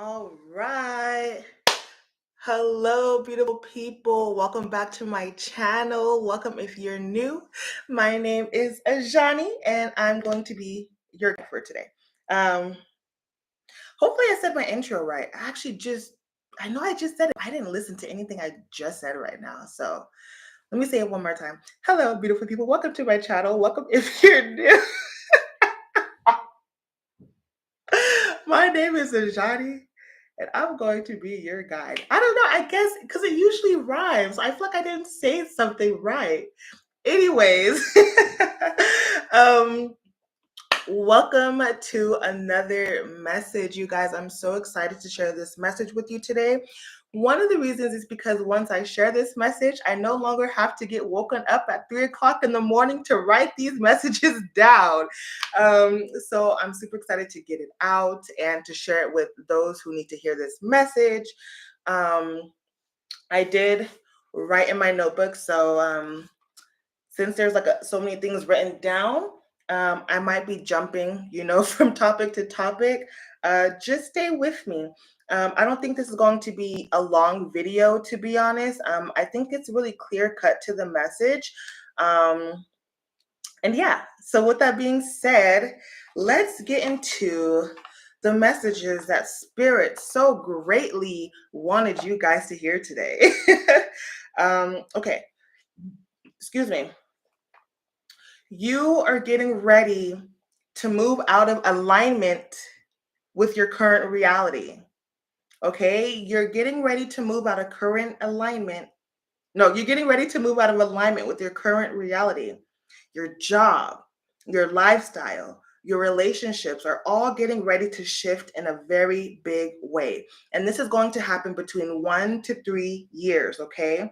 All right. Hello, beautiful people. Welcome back to my channel. Welcome if you're new. My name is Ajani, and I'm going to be your guide for today. Um, Hopefully, I said my intro right. I know I just said it. I didn't listen to anything I just said right now. So let me say it one more time. Hello, beautiful people. Welcome to my channel. Welcome if you're new. My name is Ajani, and I'm going to be your guide. I don't know, I guess because it usually rhymes. I feel like I didn't say something right. Anyways, um, welcome to another message, you guys. I'm so excited to share this message with you today. One of the reasons is because once I share this message, I no longer have to get woken up at 3 o'clock in the morning to write these messages down. So I'm super excited to get it out and to share it with those who need to hear this message. I did write in my notebook, so since there's so many things written down, I might be jumping, from topic to topic. Just stay with me. I don't think this is going to be a long video, to be honest. I think it's really clear cut to the message. And yeah, so with that being said, let's get into the messages that Spirit so greatly wanted you guys to hear today. Okay, excuse me. You are getting ready to move out of alignment with your current reality. Okay? You're getting ready to move out of current alignment. No, you're getting ready to move out of alignment with your current reality. Your job, your lifestyle, your relationships are all getting ready to shift in a very big way. And this is going to happen between 1 to 3 years, okay?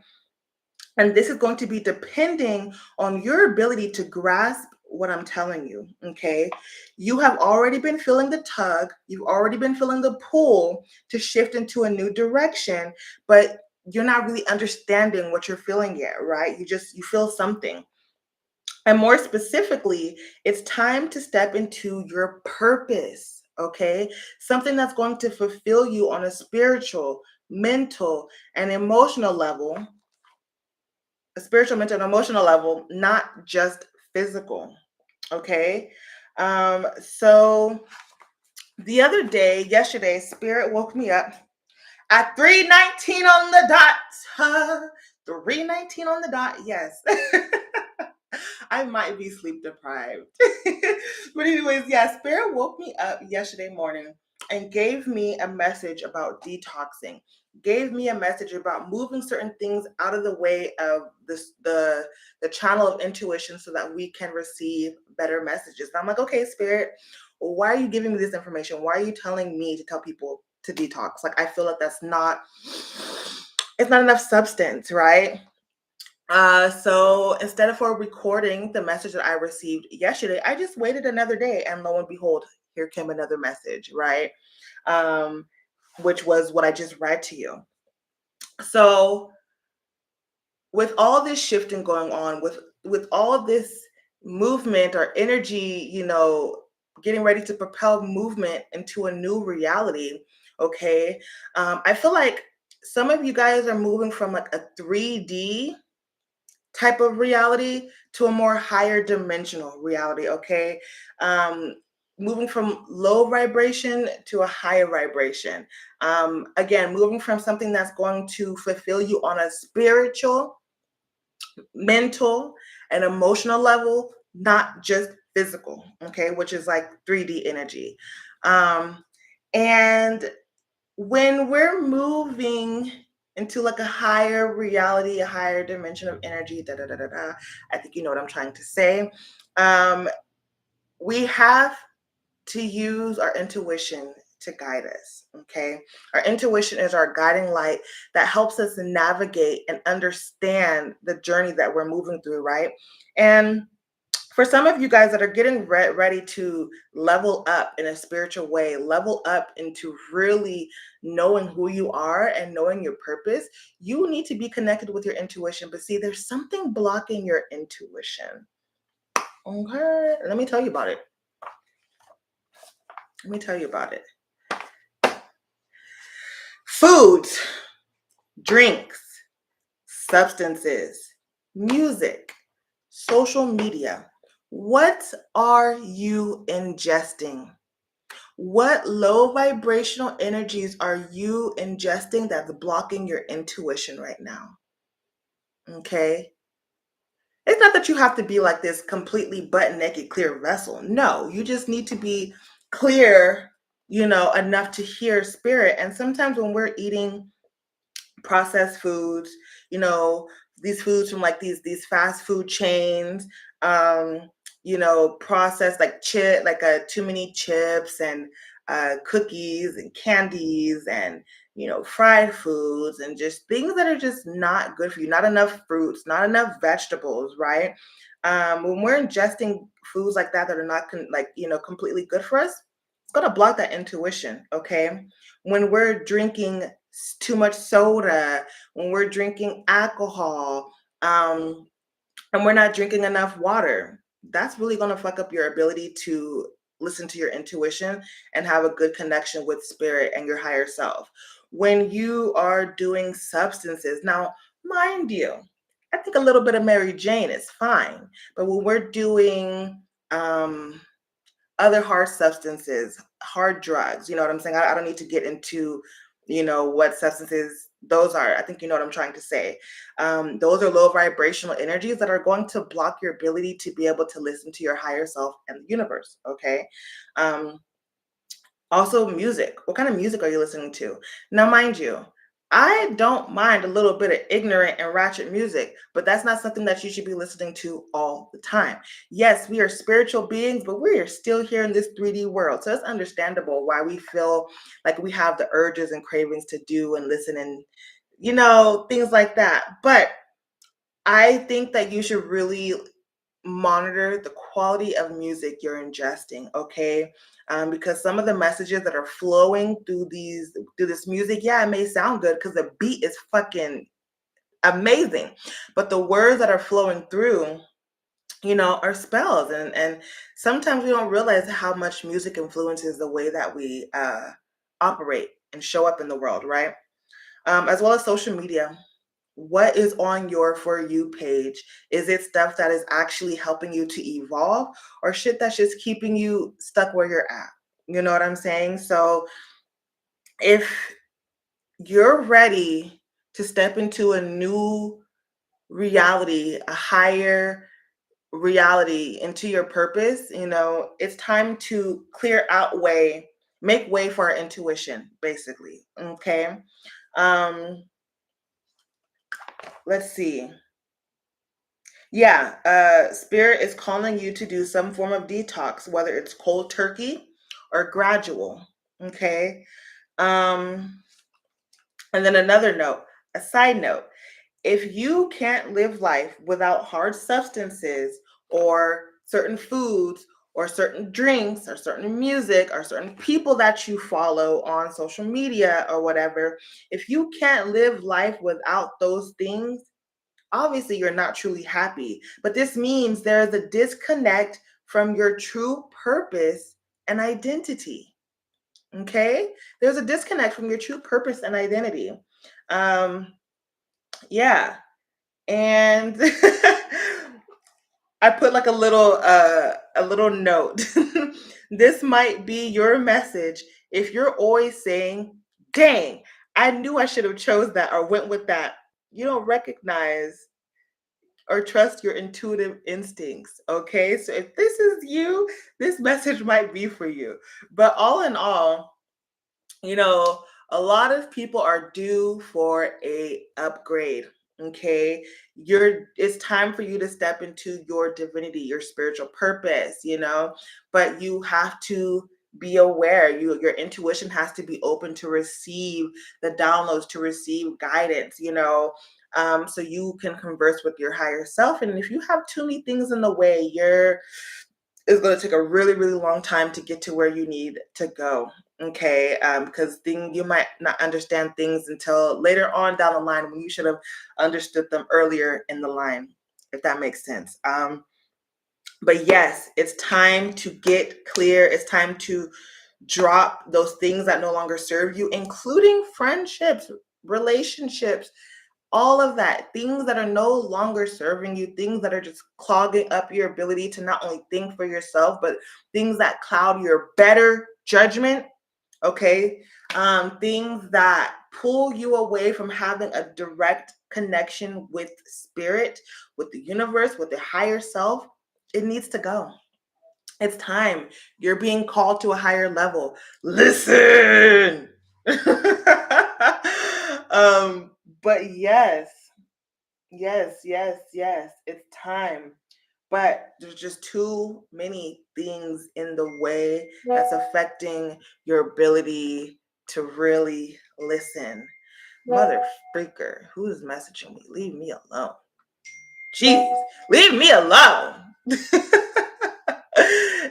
And this is going to be depending on your ability to grasp what I'm telling you. Okay. You have already been feeling the tug, you've already been feeling the pull to shift into a new direction, but you're not really understanding what you're feeling yet, right? You feel something. And more specifically, it's time to step into your purpose. Okay. Something that's going to fulfill you on a spiritual, mental, and emotional level, a spiritual, mental, and emotional level, not just physical. Okay. So the other day, yesterday, Spirit woke me up at 3:19 on the dot. 3:19 on the dot. Yes. I might be sleep deprived. But anyways, yeah, Spirit woke me up yesterday morning and gave me a message about detoxing, gave me a message about moving certain things out of the way of the channel of intuition so that we can receive better messages. And I'm like, okay, Spirit, why are you giving me this information? Why are you telling me to tell people to detox? Like, I feel like it's not enough substance, right? So instead of for recording the message that I received yesterday, I just waited another day, and lo and behold, here came another message, right? Um, which was what I just read to you. So with all this shifting going on, with all this movement or energy, getting ready to propel movement into a new reality, okay, I feel like some of you guys are moving from like a 3D type of reality to a more higher dimensional reality, okay? um Moving from low vibration to a higher vibration. Again, moving from something that's going to fulfill you on a spiritual, mental, and emotional level, not just physical, okay, which is like 3D energy. And when we're moving into like a higher reality, a higher dimension of energy, da da da da da, I think you know what I'm trying to say. Um, we have to use our intuition to guide us. Okay. Our intuition is our guiding light that helps us navigate and understand the journey that we're moving through, right? And for some of you guys that are getting ready to level up in a spiritual way, level up into really knowing who you are and knowing your purpose, you need to be connected with your intuition. But see, there's something blocking your intuition. Okay, let me tell you about it. Let me tell you about it. drinks, substances, music, social media. What are you ingesting? What low vibrational energies are you ingesting that's blocking your intuition right now? Okay. It's not that you have to be like this completely butt naked, clear vessel. No, you just need to be clear, enough to hear spirit. And sometimes when we're eating processed foods, you know, these foods from like these fast food chains, um, processed like too many chips and cookies and candies and fried foods and just things that are just not good for you. Not enough fruits, not enough vegetables, right? When we're ingesting foods like that are not completely good for us, it's gonna block that intuition. Okay, when we're drinking too much soda, when we're drinking alcohol, and we're not drinking enough water, that's really going to fuck up your ability to listen to your intuition and have a good connection with spirit and your higher self. When you are doing substances, now, mind you, I think a little bit of Mary Jane is fine, but when we're doing other hard substances, hard drugs. You know what I'm saying? I don't need to get into, what substances those are. I think you know what I'm trying to say. Those are low vibrational energies that are going to block your ability to be able to listen to your higher self and the universe. Okay. Um, Also, music. What kind of music are you listening to? Now, mind you, I don't mind a little bit of ignorant and ratchet music, but that's not something that you should be listening to all the time. Yes, we are spiritual beings, but we are still here in this 3D world. So it's understandable why we feel like we have the urges and cravings to do and listen and, things like that. But I think that you should really monitor the quality of music you're ingesting, okay? Because some of the messages that are flowing through this music, yeah, it may sound good because the beat is fucking amazing, but the words that are flowing through, are spells, and sometimes we don't realize how much music influences the way that we operate and show up in the world, right? As well as social media. What is on your For You page? Is it stuff that is actually helping you to evolve or shit that's just keeping you stuck where you're at? You know what I'm saying? So if you're ready to step into a new reality, a higher reality, into your purpose, it's time to make way for our intuition, basically. Okay. Um, let's see. Yeah, spirit is calling you to do some form of detox, whether it's cold turkey or gradual. Okay. Um, and then another note, a side note, if you can't live life without hard substances or certain foods or certain drinks or certain music or certain people that you follow on social media or whatever, if you can't live life without those things, obviously you're not truly happy. But this means there is a disconnect from your true purpose and identity. Okay? There's a disconnect from your true purpose and identity. Um, yeah. And I put like a little note. This might be your message if you're always saying, dang, I knew I should have chose that or went with that. You don't recognize or trust your intuitive instincts. Okay. So if this is you, this message might be for you. But all in all, you know, a lot of people are due for a upgrade. Okay. It's time for you to step into your divinity, your spiritual purpose, but you have to be aware. Your intuition has to be open to receive the downloads, to receive guidance, so you can converse with your higher self. And if you have too many things in the way, it's going to take a really, really long time to get to where you need to go. Okay, because you might not understand things until later on down the line when you should have understood them earlier in the line, if that makes sense. But yes, it's time to get clear. It's time to drop those things that no longer serve you, including friendships. relationships, all of that, things that are no longer serving you, things that are just clogging up your ability to not only think for yourself, but things that cloud your better judgment. Okay. Things that pull you away from having a direct connection with spirit, with the universe, with the higher self. It needs to go. It's time. You're being called to a higher level. Listen. But yes, yes, it's time. But there's just too many things in the way that's affecting your ability to really listen. Mother freaker, who's messaging me? Leave me alone. Jeez, leave me alone.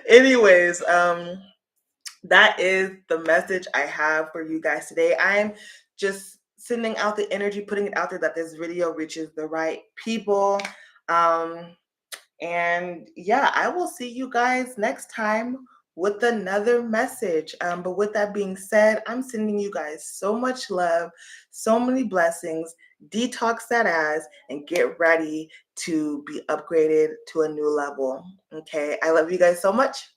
Anyways, that is the message I have for you guys today. I'm just sending out the energy, putting it out there that this video reaches the right people. And yeah, I will see you guys next time with another message. But with that being said, I'm sending you guys so much love, so many blessings. Detox that ass and get ready to be upgraded to a new level. Okay, I love you guys so much,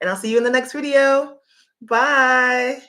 and I'll see you in the next video. Bye.